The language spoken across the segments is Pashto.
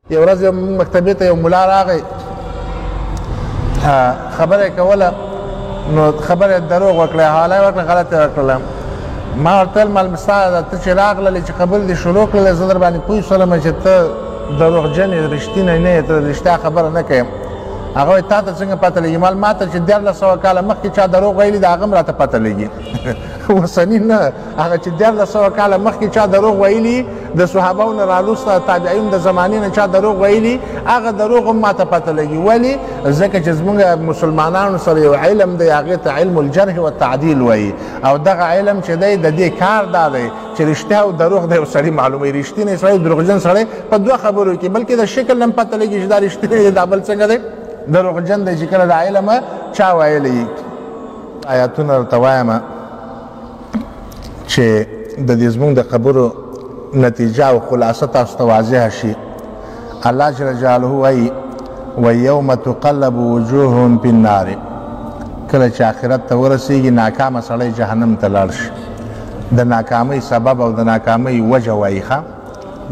یو ورځ مکتبې ته یو ملا راغی، خبره یې کوله، نو خبره یې دروغ وکړه، حواله یې وکړه، غلطه یې وکړله. ما ورته ویل معلم ستا ته چې راغللې چې خبرې دې شروع کړلې، زه در باندې پوه شولم چې ته دروغجن یې، رښتینی نه یې، ته رښتیا خبره نه کوې. هغه وایي تا ته څنګه پته لګي؟ ما ما ته چې 1400 کاله مخکې چا دروغ ویلي د هغه هم راته پته لګي. اوسني نه، هغه چې 1400 کاله مخکې چا دروغ ویلي، د صحابهو نه راوروسته تابعین د زمانې نه چا دروغ ویلي، هغه دروغ هم ماته پته لګي. ولې؟ ځکه چې زموږ مسلمانانو سره یو علم دی، هغې ته علم الجرح والتعدیل وایي، او دغه علم چې دی د دې کار دا دی چې رښتیا او دروغ دی یو سړي معلوموي. رښتینی سړی دروغجن سړی په دوه خبرو کې، بلکې د شکل هم پته لګي چې دا رښتینی دی، دا بل څنګه دی دروغجن دی چې کله د علم چا ویلی. آیاتونه ورته وایم چې د دې زموږ د خبرو نتیجه او خلاصه تاسو ته واضحه شي. الله جل جلاله وایي ویوم تقلب وجوههم فی النار، کله چې آخرت ته ورسیږي ناکامه سړی جهنم ته لاړ شي. د ناکامۍ سبب او د ناکامۍ وجه وایي ښه،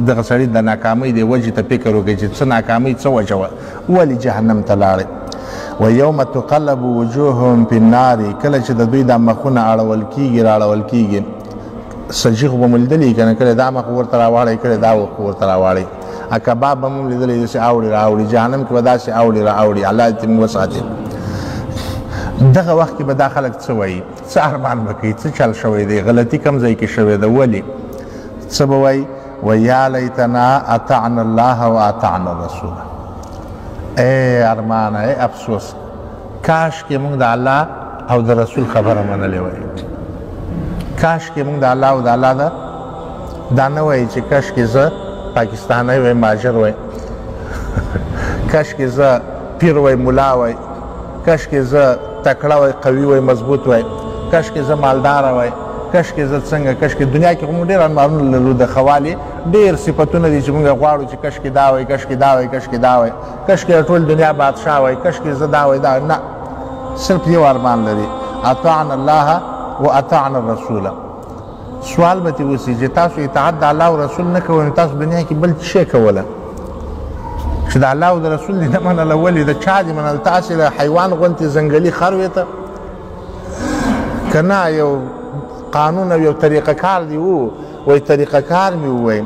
دغه سړي د ناکامۍ د وجې ته فکر وکړي چې څه ناکامۍ څه وجه وه، ولې جهنم ته لاړې. ویوم تقلب وجوههم فی النار، کله چې د دوی دا مخونه اړول کېږي راړول کېږي. سجیغ به مو لیدلي که نه، کله دا مخ ورته راواړئ، کله دا مخ ورته راواړئ. کباب به مو لیدلی داسې اوړي راوړي، جهنم کې به داسې اوړي راوړي. الله دې موږ وساتي. دغه وخت کې به دا خلک څه وایي، څه ارمان به کوي، څه چل شوی دی، غلطي کوم ځای کې شوې ده. ولې؟ څه به وایي؟ ویا لیتنا اطعنا الله و اطعنا الرسول. ای ارمان، ای افسوس، کاش کې موږ د الله او د رسول خبره منلې وای. کاش کې موږ د الله او د الله دا نه وایي چې کاش کې زه پاکستانی وای، ماجر وای، کاش کې زه پیر وای، ملا وای، کاش کې زه تکړه وای، قوي وای، مضبوط وای، کاش کې زه مالدار وای، کاش کې زه څنګه، کاش کې دنیا کې موږ ډېر ارمانونه لرو، د خوالي ډېر صفتونه دي چې موږ غواړو چې کاش کې دا وای، کاش کې دا وای، کاش کې دا وای، کاش کې ټول دنیا بادشاه وای، کاش کې زه دا وای دا. نه، صرف یو ارمان لري، اطعنا الله و اطعنا الرسول. سوال به ترې وشي چې تاسو اطاعت د الله او رسول نه کوئ، نو تاسو دنیا کې بل څه کوله چې د الله او د رسول دې نه منله؟ ولې د چا دې منل؟ تاسې له حیوان غوندې ځنګلي خر وې ته که نه؟ یو قانون او یو طریقه کار دی وو، وایي طریقه کار مې ووایي.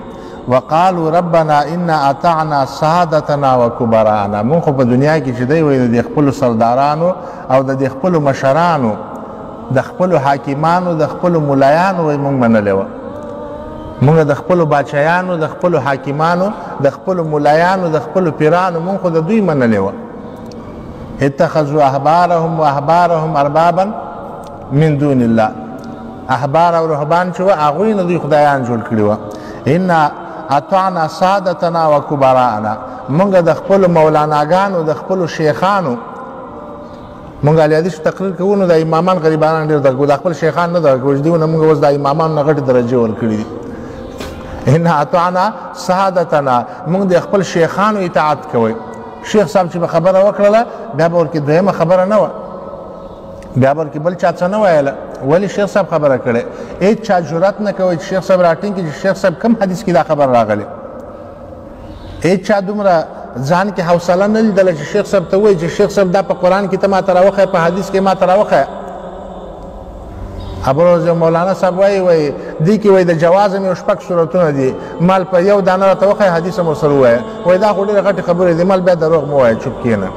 وقالو ربنا انا اطعنا سادتنا و کبرانا. مونږ خو په دنیا کې چې دی وایي د خپلو سردارانو او د خپلو مشرانو، د خپلو حاکمانو، د خپلو ملایانو وایي مونږ منلې وه. مونږ د خپلو باچایانو، د خپلو حاکمانو، د خپلو ملایانو، د خپلو پیرانو، مونږ خو د دوی منلې وه. اتخذوا احبارهم و احبارهم اربابا من دون الله. احبار او رهبان چې وه هغوی نه دوی خدایان جوړ کړي وه. انا اطعنا سادتنا و کبراءنا. مونږ د خپلو مولاناګانو، د خپلو شیخانو، مونږ الیادیشو تقریر کوو، نو د امامان غریبانان ډېر درکوو، د خپل شیخان نه درکوو، چې دیونه مونږ اوس د امامانو نه غټې درجې ورکړي دي. انا اطعنا سادتنا، مونږ د خپل شیخانو اطاعت کوئ. شیخ صاحب چې به خبره وکړله، بیا به ورکې دویمه خبره نه وه، بیا به ورکې بل چا څه نه ویله. ولی شیخ صاحب خبره کړې، هیڅ چا جرأت نه کوي چې شیخ صاحب راټینګ کړي چې شیخ صاحب کوم حدیث کې دا خبر راغلی. هیڅ چا دومره ځان کې حوصله نه لیدله چې شیخ صاحب ته وایي چې شیخ صاحب دا په قرآن کې ته ما ته راوښیه، په حدیث کې ما ته راوښیه. ابروز مولانا صاحب وایي دې کې وایي د جواز هم یو 6 صورتونه دي، مال په یو دانه راته وښیه، حدیث هم ورسره ووایه. وایي دا خو ډېرې غټې خبرې دي، مال بیا دروغ مه وایه، چوپ کښېنه.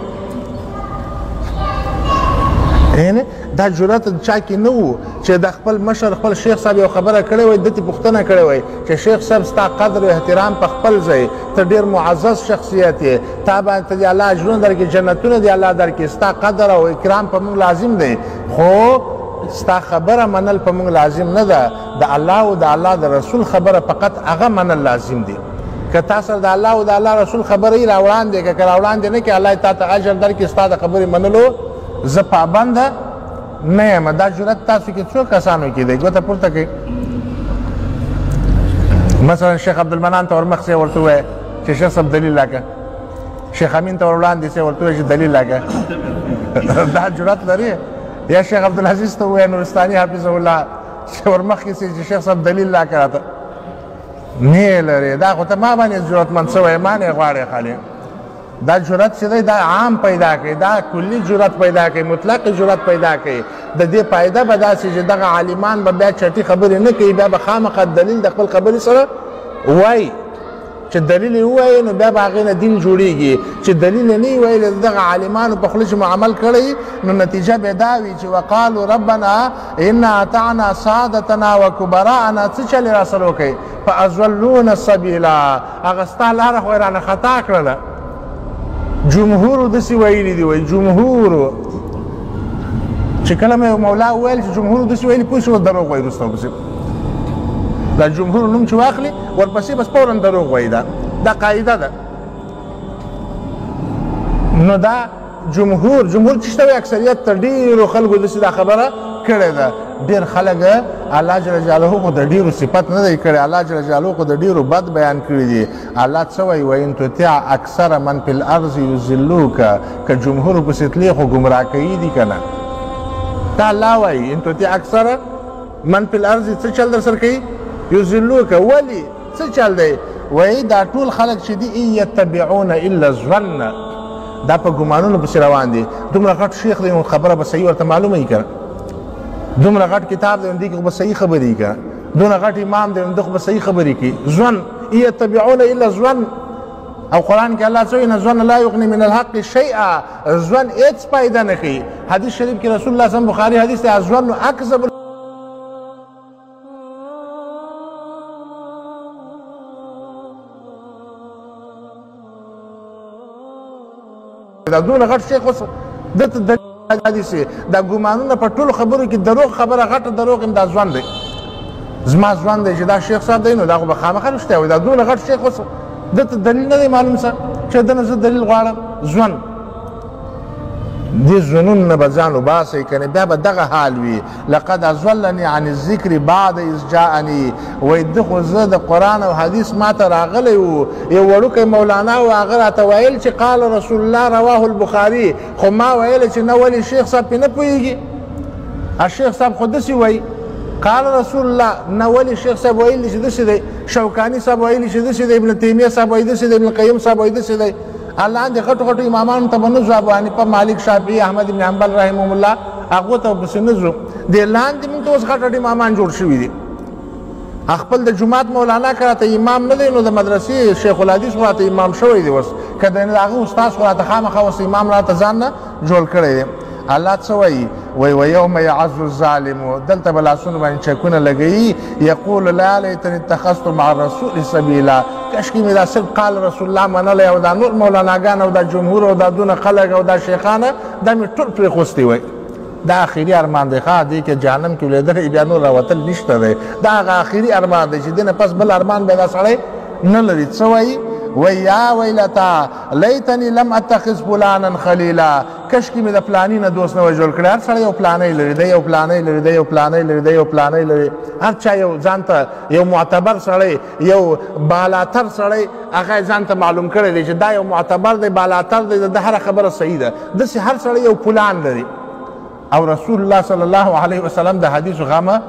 یعنې دا جرأت چا کې نه و چې د خپل مشر خپل شیخ صاحب یو خبره کړې وای، دته پوښتنه کړې وای چې شیخ صاحب ستا قدر او احترام په خپل ځای، ته ډېر معزز شخصیت یې، تا باندې د الله اجرونه درکړي، جنتونه د الله درکړي، ستا قدر او اکرام په موږ لازم دی، خو ستا خبره منل په موږ لازم نه ده. د الله او د الله د رسول خبره فقط هغه منل لازم دی. که تا سره د الله او د الله رسول خبره یې راوړاندې که راوړاندې نه کړې، الله تا ته اجر درکړي، ستا د خبرې منلو زه پابنده نه یم. دا جرأت تاسو کې څو کسانو کې دی؟ ګوته پورته کوي. مثلا شیخ عبدالمنان ته ورمخ سې ورته ووایه چې شیخ صاحب دلیل راکړه، شیخ امین ته ور وړاندې سې ورته ووایه چې دلیل راکړه. دا جرأت لري؟ یا شیخ عبدالعزیز ته ووایه نورستاني حافظه الله چې ورمخکې سې چې شیخ صاحب دلیل راکړه ته. نه لري دا خو ته ما باندې ضرورتمند شوی ما نه غواړې خالي دا جرأت چې دی دا عام پیدا کوي دا کلي جرأت پیدا کوي مطلق جرأت پیدا کوي د دې فایده به داسې چې دغه عالمان به بیا چټي خبرې نه کوي بیا به خامخا دلیل د خپل خبرې سره وایي چې دلیل یې ووایي نو بیا به هغې نه دین جوړېږي چې دلیل یې نه وي ویلی دغه عالمانو په خوله چې مو عمل کړی نو نتیجه به دا وي چې وقالو ربنا انا اطعنا سادتنا وکبراءنا څه چلې را سره وکړئ فاضلونا السبیلا هغه ستا لاره خو یې رانه خطا کړله جمهورو داسې ویلي دي وایي جمهورو چې کله مې مولا وویل چې جمهورو داسې ویلي پوه شو دروغ وایي وروسته ورپسې دا جمهور نوم چې واخلي ورپسې بس فورا دروغ وایي دا قاعده ده نو دا جمهور چې شته وي اکثریت ته ډېرو خلکو داسې دا خبره کړې ده ډېر خلک الله جل جلاله خو د ډېرو صفت نه دی کړی الله جل جلاله خو د ډېرو بد بیان کړي دي الله څه وایي وان تطع اکثر من فی الارض یضلوک که جمهور پسې تلې خو ګمراه کوي دي که نه دا الله وایي ان تطع اکثر من فی الارض څه چل در سره کوي یضلوک ولې څه چل دی وایي دا ټول خلک چې دي ان یتبعون الا الظن دا په ګمانونو پسې روان دي دومره غټ شیخ دی نو خبره به صحیح ورته معلومه وي که دومره غټ کتاب دی نو دې کې خو به صحیح خبرې وي که دونه غټ امام دی نو ده خو به صحیح خبرې کوي ظن یتبعون الا ظن او قرآن کې الله څه وایي ظن لا یغني من الحق شیئا ظن هېڅ فایده نه کوي حدیث شریف کې رسول الله صلی بخاري حدیث دی الظن اکذب دا دونه غټ شیخ اوس دته دلیل حدیث دا ګمانونه په ټولو خبرو کې دروغ خبره غټه دروغ دا ځوان دی زما ځوان دی چې دا شیخ صاحب دی نو دا خو به خامخا رښتیا وایي دا دونه غټ شیخ اوس دته دلیل نه دی معلوم څه چې دنه زه دلیل غواړم ځوان دې ځوانونو نه به ځان وباسئ که نه بیا به دغه حال وي لقد اضلني عن الذکر بعد اذ جاءني وایي ده خو زه د قرآن او حدیث ماته راغلی و یو وړوکی مولانا و هغه راته ویل چې قال رسول الله رواه البخاري خو ما ویل چې نه ولې شیخ صاحب پې نه پوهېږي الشیخ صاحب خو داسې وایي قال رسول الله نه ولې شیخ صاحب ویلي چې داسې دی شوکاني صاحب ویلي چې داسې دی ابن تیمیه صاحب وایي داسې دی ابن القیم صاحب وایي داسې دی الله دې غټو غټو امامانو ته به نه ځو ابو حنیفه مالک شافعي احمد بن حنبل رحمهم الله هغو ته پسې نه ځو دې لاندې موږ ته اوس غټ غټ امامان جوړ شوي دي خپل د جومات مولانا که راته امام نه دی نو د مدرسې شیخ الحدیث خو راته امام شوی دی اوس که د هغه استاد خو راته خامخا اوس امام راته ځان نه جوړ کړی دی الله څه وایي وایي ویوم یعز الظالم دلته به لاسونه باندې چکونه لګوي یقول لا لیتني اتخذت مع الرسول سبیلا کاشکې مې دا صرف قال رسول الله منلی او دا نور مولاناګان او دا جمهور او دا دونه خلک او دا شیخانه دا مې ټول پرېښوستی وایي دا آخري ارمان دی ښه دې کې جهنم کې ولیدلی بیا نور راوتل نشته دی دا هغه آخري ارمان دی چې دې نه پس بل ارمان بیا دا سړی نه لري څه وایي ویا ویلتا لیتنی لم اتخذ فلانا خلیلا کشکې مې د فلاني نه دوست نه وای جوړ کړی هر سړی یو پلانی لري دی یو پلانی لري دی یو پلانی لري دی یو پلانی لري هر چا یو ځان ته یو معتبر سړی یو بالاتر سړی هغه ځان ته معلوم کړی دی چې دا یو معتبر دی بالاتر دی د هره خبره صحیح ده داسې هر سړی یو پلان لري او رسول الله صلی الله علیه وسلم د حدیثو غمه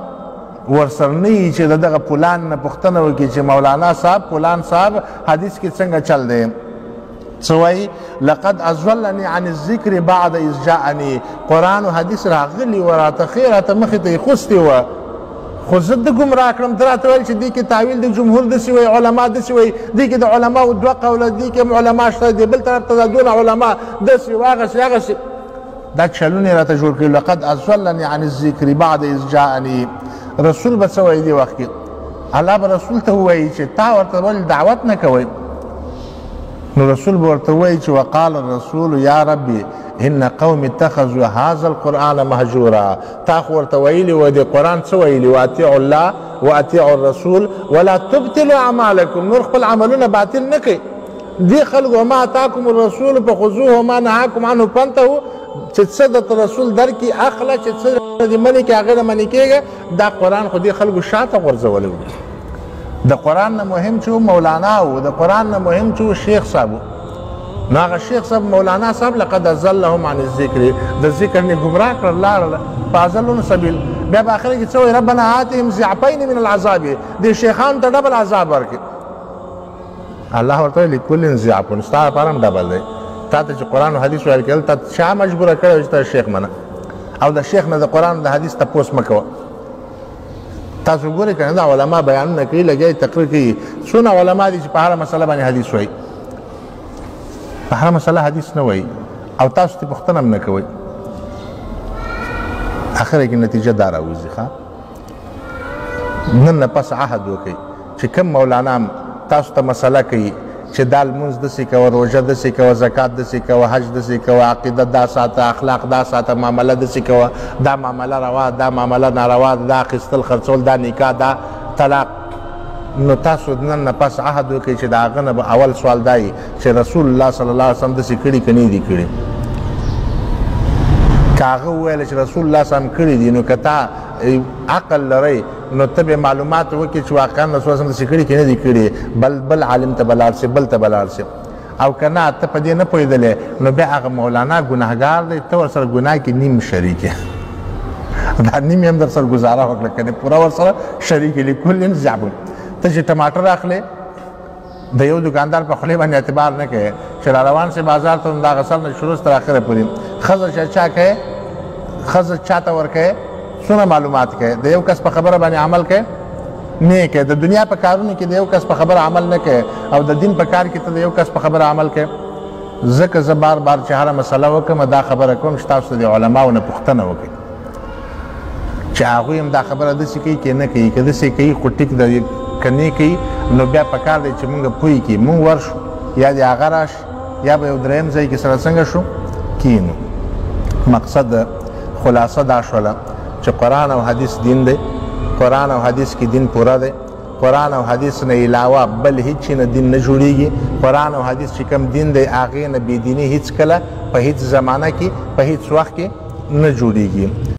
ورسره نه وي چې د دغه پلان نه پوښتنه وکړي چې مولانا صاحب پلان صاحب حدیث کې څنګه چل دی څه وایي لقد اضلني عن الذکر بعد اذ جاءني قرآن و حدیث راغلي و راته ښې راته مخې ته یې خوستې وه خو زه ده ګمراه کړم ته راته ویل چې دې کې تاویل د جمهور داسې وایي علما داسې وایي دې کې د علماو دوه قوله دې کې علما شته دې بل طرف ته دا دونه علما داسې هغسې هغسې دا چلونه یې راته جوړ کړي لقد اضلني عن الذکر بعد اذ جاءني رسول به څه وایي دې وخت کې الله به رسول ته ووایي چې تا ورته ولې دعوت نه کوئ نو رسول به ورته ووایي چې وقال الرسول یا ربي ان قوم اتخذوا هذا القرآن مهجورا تا خو ورته ویلي و دې قرآن څه ویلي واطیعوا الله واطیعوا الرسول ولا تبطلوا اعمالکم نور خپل عملونه باطل نه کوي دې خلکو وما اتاکم الرسول فخذوه وما نهاکم عنه فانتهوا چې څه درته رسول درکړي اخله چې څه دې منې کړي هغه نه منې کېږه دا قرآن خو دې خلکو شاته غورځولی و د قرآن نه مهم چې مولانا و د قرآن نه مهم چې شیخ صاحب نو هغه شیخ صاحب مولانا صاحب لقد اضلهم عن الذکر د ذکر نه ګمراه کړل لاړل فاضلون سبیل بیا په آخر کې څه وایي ربنا آتهم ضعفین من العذاب دې شیخانو ته ډبل عذاب ورکړي الله ورته وایي لکل ضعف ستا لپاره هم ډبل دی تا ته چې قرآن او حدیث ویل کېدل تا چا مجبوره کړی چې ته شیخ منه او د شیخ نه د قرآن د حدیث تپوس مه کوه تاسو ګورئ که نه دا علما بیانونه کوي لګیا تقریر کوي څونه علما دي چې په هره مسله باندې حدیث وایي په هره مسله حدیث نه وایي او تاسو ته پوښتنه هم نه کوئ اخره کې نتیجه دا راوځي ښه نن نه پس عهد وکئ چې کوم مولانا تاسو ته مسله کوي چې دا لمونځ داسې کوه روژه داسې کوه زکات داسې کوه حج داسې کوه عقیده دا ساته اخلاق دا ساته معامله داسې کوه دا معامله روا دا معامله ناروا دا اخیستل خرڅول دا نکاح دا طلاق نو تاسو نن نه پس عهد وکړئ چې د هغه نه به اول سوال دا وي چې رسول الله صلی الله علیه وسلم داسې کړي که نه دي کړي که هغه وویله چې رسول الله صلی الله علیه وسلم کړي دي نو که تا عقل لرئ نو ته به معلومات وکړي چې واقعا رسول الله داسې کړي که نه دي کړي بل عالم ته به لاړ شي بل ته به لاړ شي او که نه ته په دې نه پوهېدلې نو بیا هغه مولانا ګناهګار دی ته ورسره ګناه کې نیم شریک یې دا نیم یې هم در سره ګزاره وکړه که نه پوره ورسره شریک یې لکل ضعف ته چې ټماټر اخلې د یو دکاندار په خولې باندې اعتبار نه کوې چې را روان سي بازار ته د هغه سر نه شروع تر اخره پورې ښځه چې چا کوې ښځه چا ته ورکوې څونه معلومات کوې د یو کس په خبره باندې عمل کوې نه کوې د دنیا په کارونو کې د یو کس په خبره عمل نه کوې او د دین په کار کې ته د یو کس په خبره عمل کوې ځکه زه بار بار چې هره مسله وکړم دا خبره کوم چې تاسو د علماو نه پوښتنه وکړئ چې هغوی هم دا خبره داسې کوي که نه کوي که داسې کوي خو ټیک د که نه کوي نو بیا پکار دی چې مونږ پوه کړي مونږ ورشو یا د هغه راشي یا به یو دریم ځای کې سره څنګه شو کینو مقصد خلاصه دا شوله چې قرآن او حدیث دین دی قرآن او حدیث کې دین پوره دی قرآن او حدیث نه علاوه بل هیڅ نه دین نه جوړیږي قرآن او حدیث چې کوم دین دی هغې نه بېدیني هیڅ کله په هیڅ زمانه کې په هیڅ وخت کې نه جوړیږي